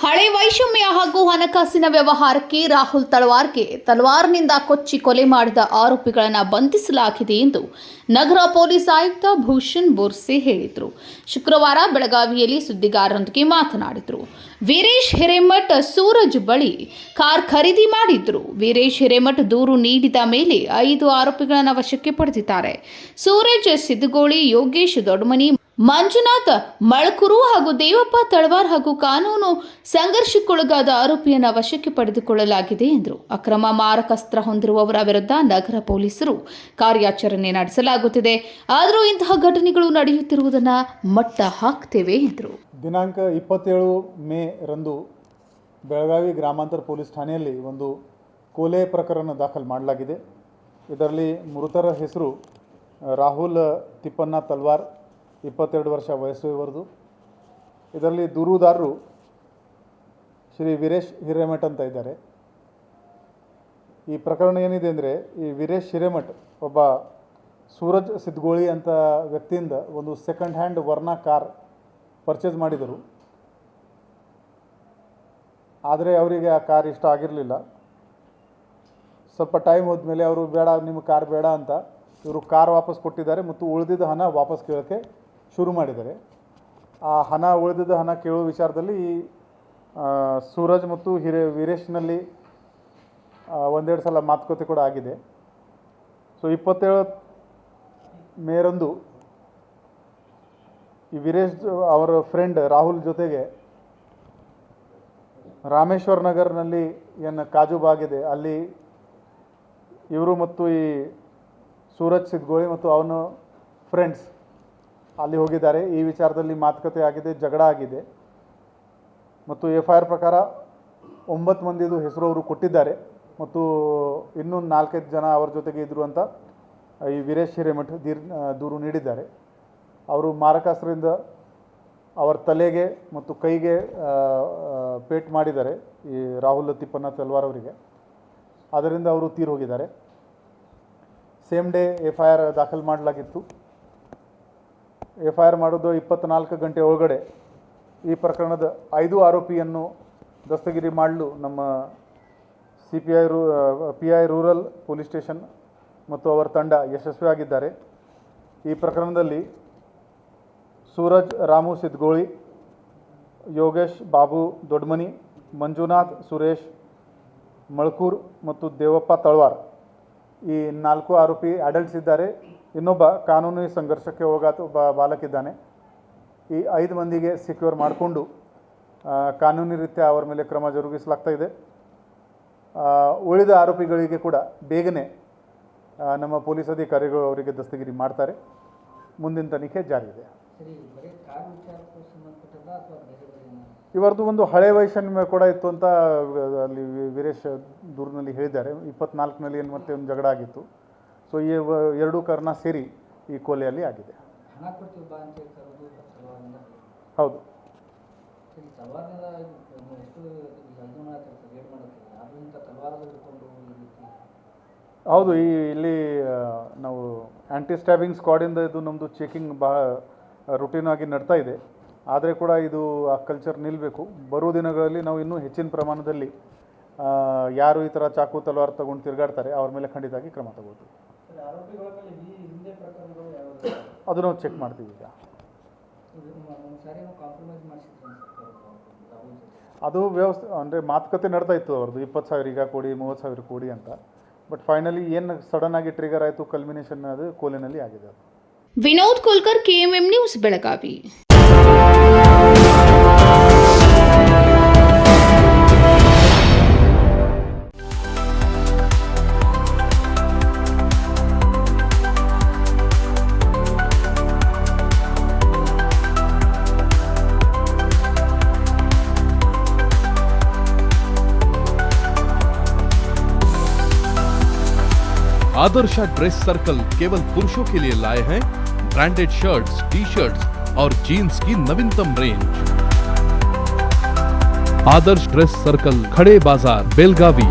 ಹಳೆ ವೈಷಮ್ಯ ಹಾಗೂ ಹಣಕಾಸಿನ ವ್ಯವಹಾರಕ್ಕೆ ರಾಹುಲ್ ತಳವಾರ್ಗೆ ತಲವಾರ್ನಿಂದ ಕೊಚ್ಚಿ ಕೊಲೆ ಮಾಡಿದ ಆರೋಪಿಗಳನ್ನು ಬಂಧಿಸಲಾಗಿದೆ ಎಂದು ನಗರ ಪೊಲೀಸ್ ಆಯುಕ್ತ ಭೂಷಣ್ ಬೋರ್ಸೆ ಹೇಳಿದರು. ಶುಕ್ರವಾರ ಬೆಳಗಾವಿಯಲ್ಲಿ ಸುದ್ದಿಗಾರರೊಂದಿಗೆ ಮಾತನಾಡಿದರು. ವೀರೇಶ್ ಹಿರೇಮಠ್ ಸೂರಜ್ ಬಳಿ ಕಾರ್ ಖರೀದಿ ಮಾಡಿದ್ರು. ವೀರೇಶ್ ಹಿರೇಮಠ್ ದೂರು ನೀಡಿದ ಮೇಲೆ 5 ಆರೋಪಿಗಳನ್ನು ವಶಕ್ಕೆ ಪಡೆದಿದ್ದಾರೆ. ಸೂರಜ್ ಸಿದ್ದಗೋಳಿ, ಯೋಗೇಶ್ ದೊಡ್ಡಮನಿ, ಮಂಜುನಾಥ್ ಮಳಕೂರು ಹಾಗೂ ದೇವಪ್ಪ ತಳವಾರ್ ಹಾಗೂ ಕಾನೂನು ಸಂಘರ್ಷಕ್ಕೊಳಗಾದ ಆರೋಪಿಯನ್ನು ವಶಕ್ಕೆ ಪಡೆದುಕೊಳ್ಳಲಾಗಿದೆ ಎಂದರು. ಅಕ್ರಮ ಮಾರಕಾಸ್ತ್ರ ಹೊಂದಿರುವವರ ವಿರುದ್ಧ ನಗರ ಪೊಲೀಸರು ಕಾರ್ಯಾಚರಣೆ ನಡೆಸಲಾಗುತ್ತಿದೆ. ಆದರೂ ಇಂತಹ ಘಟನೆಗಳು ನಡೆಯುತ್ತಿರುವುದನ್ನು ಮಟ್ಟ ಹಾಕ್ತೇವೆ ಎಂದರು. ದಿನಾಂಕ 27 ಮೇ ರಂದು ಬೆಳಗಾವಿ ಗ್ರಾಮಾಂತರ ಪೊಲೀಸ್ ಠಾಣೆಯಲ್ಲಿ ಒಂದು ಕೊಲೆ ಪ್ರಕರಣ ದಾಖಲು ಮಾಡಲಾಗಿದೆ. ಇದರಲ್ಲಿ ಮೃತರ ಹೆಸರು ರಾಹುಲ್ ತಿಪ್ಪಣ್ಣ ತಲ್ವಾರ್, 22 ವರ್ಷ ವಯಸ್ಸು ಇವರದು. ಇದರಲ್ಲಿ ದೂರುದಾರರು ಶ್ರೀ ವೀರೇಶ್ ಹಿರೇಮಠ್ ಅಂತ ಇದ್ದಾರೆ. ಈ ಪ್ರಕರಣ ಏನಿದೆ ಅಂದರೆ, ಈ ವೀರೇಶ್ ಹಿರೇಮಠ್ ಒಬ್ಬ ಸೂರಜ್ ಸಿದ್ದಗೋಳಿ ಅಂತ ವ್ಯಕ್ತಿಯಿಂದ ಒಂದು second hand Verna car purchase ಮಾಡಿದರು. ಆದರೆ ಅವರಿಗೆ ಆ ಕಾರ್ ಇಷ್ಟ ಆಗಿರಲಿಲ್ಲ. ಸ್ವಲ್ಪ ಟೈಮ್ ಹೋದ್ಮೇಲೆ ಅವರು ಬೇಡ, ನಿಮ್ಮ ಕಾರ್ ಬೇಡ ಅಂತ ಇವರು ಕಾರ್ ವಾಪಸ್ ಕೊಟ್ಟಿದ್ದಾರೆ ಮತ್ತು ಉಳಿದಿದ್ದ ಹಣ ವಾಪಸ್ ಕೇಳೋಕ್ಕೆ ಶುರು ಮಾಡಿದ್ದಾರೆ. ಆ ಉಳಿದಿದ್ದ ಹಣ ಕೇಳುವ ವಿಚಾರದಲ್ಲಿ ಸೂರಜ್ ಮತ್ತು ವೀರೇಶ್ನಲ್ಲಿ ಒಂದೆರಡು ಸಲ ಮಾತುಕತೆ ಕೂಡ ಆಗಿದೆ. ಸೊ 27 ಮೇರಂದು ಈ ವೀರೇಶ್ ಅವರ ಫ್ರೆಂಡ್ ರಾಹುಲ್ ಜೊತೆಗೆ ರಾಮೇಶ್ವರ್ ನಗರ್ನಲ್ಲಿ ಏನು ಕಾಜುಬಾಗ್ ಇದೆ ಅಲ್ಲಿ ಇವರು ಮತ್ತು ಈ ಸೂರಜ್ ಸಿದ್ದಗೋಳಿ ಮತ್ತು ಅವನ ಫ್ರೆಂಡ್ಸ್ ಅಲ್ಲಿ ಹೋಗಿದ್ದಾರೆ. ಈ ವಿಚಾರದಲ್ಲಿ ಮಾತುಕತೆ ಆಗಿದೆ, ಜಗಳ ಆಗಿದೆ ಮತ್ತು FIR ಪ್ರಕಾರ 9 ಮಂದಿದು ಹೆಸರು ಅವರು ಕೊಟ್ಟಿದ್ದಾರೆ ಮತ್ತು ಇನ್ನೂ 4-5 ಜನ ಅವರ ಜೊತೆಗೆ ಇದ್ದರು ಅಂತ ಈ ವೀರೇಶ್ ಹಿರೇಮಠ್ ದೂರು ನೀಡಿದ್ದಾರೆ. ಅವರು ಮಾರಕಾಸ್ತ್ರದಿಂದ ಅವರ ತಲೆಗೆ ಮತ್ತು ಕೈಗೆ ಪೇಟ್ ಮಾಡಿದ್ದಾರೆ ಈ ರಾಹುಲ್ ತಿಪ್ಪಣ್ಣ ತಲ್ವಾರ್ ಅವರಿಗೆ. ಅದರಿಂದ ಅವರು ತೀರು ಹೋಗಿದ್ದಾರೆ. ಸೇಮ್ ಡೇ FIR ದಾಖಲು ಮಾಡಲಾಗಿತ್ತು. FIR ಮಾಡೋದು 24 ಗಂಟೆ ಒಳಗಡೆ ಈ ಪ್ರಕರಣದ 5 ಆರೋಪಿಯನ್ನು ದಸ್ತಗಿರಿ ಮಾಡಲು ನಮ್ಮ PI ರೂರಲ್ ಪೊಲೀಸ್ ಸ್ಟೇಷನ್ ಮತ್ತು ಅವರ ತಂಡ ಯಶಸ್ವಿಯಾಗಿದ್ದಾರೆ. ಈ ಪ್ರಕರಣದಲ್ಲಿ ಸೂರಜ್ ರಾಮು ಸಿದ್ದಗೋಳಿ, ಯೋಗೇಶ್ ಬಾಬು ದೊಡ್ಡಮನಿ, ಮಂಜುನಾಥ್ ಸುರೇಶ್ ಮಳಕೂರ್ ಮತ್ತು ದೇವಪ್ಪ ತಳವಾರ್ ಈ 4 ಆರೋಪಿ ಅಡಲ್ಟ್ಸ್ ಇದ್ದಾರೆ. ಇನ್ನೊಬ್ಬ ಕಾನೂನು ಸಂಘರ್ಷಕ್ಕೆ ಒಳಗಾದ ಒಬ್ಬ ಬಾಲಕಿದ್ದಾನೆ. ಈ 5 ಮಂದಿಗೆ ಸೆಕ್ಯೂರ್ ಮಾಡಿಕೊಂಡು ಕಾನೂನಿ ರೀತ್ಯ ಅವರ ಮೇಲೆ ಕ್ರಮ ಜರುಗಿಸಲಾಗ್ತಾ ಇದೆ. ಉಳಿದ ಆರೋಪಿಗಳಿಗೆ ಕೂಡ ಬೇಗನೆ ನಮ್ಮ ಪೊಲೀಸ್ ಅಧಿಕಾರಿಗಳು ಅವರಿಗೆ ದಸ್ತಗಿರಿ ಮಾಡ್ತಾರೆ. ಮುಂದಿನ ತನಿಖೆ ಜಾರಿ ಇದೆ. ಇವರದು ಒಂದು ಹಳೆ ವೈಷಮ್ಯ ಕೂಡ ಇತ್ತು ಅಂತ ಅಲ್ಲಿ ವೀರೇಶ್ ದೂರಿನಲ್ಲಿ ಹೇಳಿದ್ದಾರೆ. 24ನಲ್ಲಿ ಏನು ಮತ್ತೆ ಒಂದು ಜಗಳ ಆಗಿತ್ತು. ಸೊ ಈ 2 ಕಾರಣ ಸೇರಿ ಈ ಕೊಲೆಯಲ್ಲಿ ಆಗಿದೆ. ಹೌದು. ಹೌದು, ಇಲ್ಲಿ ನಾವು ಆ್ಯಂಟಿ ಸ್ಟ್ಯಾಬಿಂಗ್ ಸ್ಕ್ವಾಡಿಂದ ಇದು ನಮ್ಮದು ಚೆಕಿಂಗ್ ಭಾಳ ರುಟೀನ್ ಆಗಿ ನಡ್ತಾ ಇದೆ. ಆದರೆ ಕೂಡ ಇದು ಆ ಕಲ್ಚರ್ ನಿಲ್ಲಬೇಕು. ಬರುವ ದಿನಗಳಲ್ಲಿ ನಾವು ಇನ್ನೂ ಹೆಚ್ಚಿನ ಪ್ರಮಾಣದಲ್ಲಿ ಯಾರು ಈ ಥರ ಚಾಕು ತಲವಾರು ತಗೊಂಡು ತಿರುಗಾಡ್ತಾರೆ ಅವ್ರ ಮೇಲೆ ಖಂಡಿತವಾಗಿ ಕ್ರಮ ತಗೋತೀವಿ. ಅದು ನಾವು ಚೆಕ್ ಮಾಡ್ತೀವಿ. ಈಗ ಅದು ವ್ಯವಸ್ಥೆ ಅಂದರೆ ಮಾತುಕತೆ ನಡ್ತಾ ಇತ್ತು ಅವ್ರದ್ದು. 20,000 ಈಗ ಕೊಡಿ, 30,000 ಕೊಡಿ ಅಂತ. ಬಟ್ ಫೈನಲಿ ಏನು ಸಡನ್ ಆಗಿ ಟ್ರಿಗರ್ ಆಯಿತು, ಕಲ್ಮಿನೇಷನ್ ಅದು ಕೋಲಿನಲ್ಲಿ ಆಗಿದೆ. ಅದು Vinod Kolkar, KMM news, Belagavi. Adarsha dress circle केवल पुरुषों के लिए लाए हैं ब्रांडेड शर्ट्स, टी-शर्ट्स और जीन्स की नवीनतम रेंज। आदर्श ड्रेस सर्कल, खड़े बाजार, बेलगावी।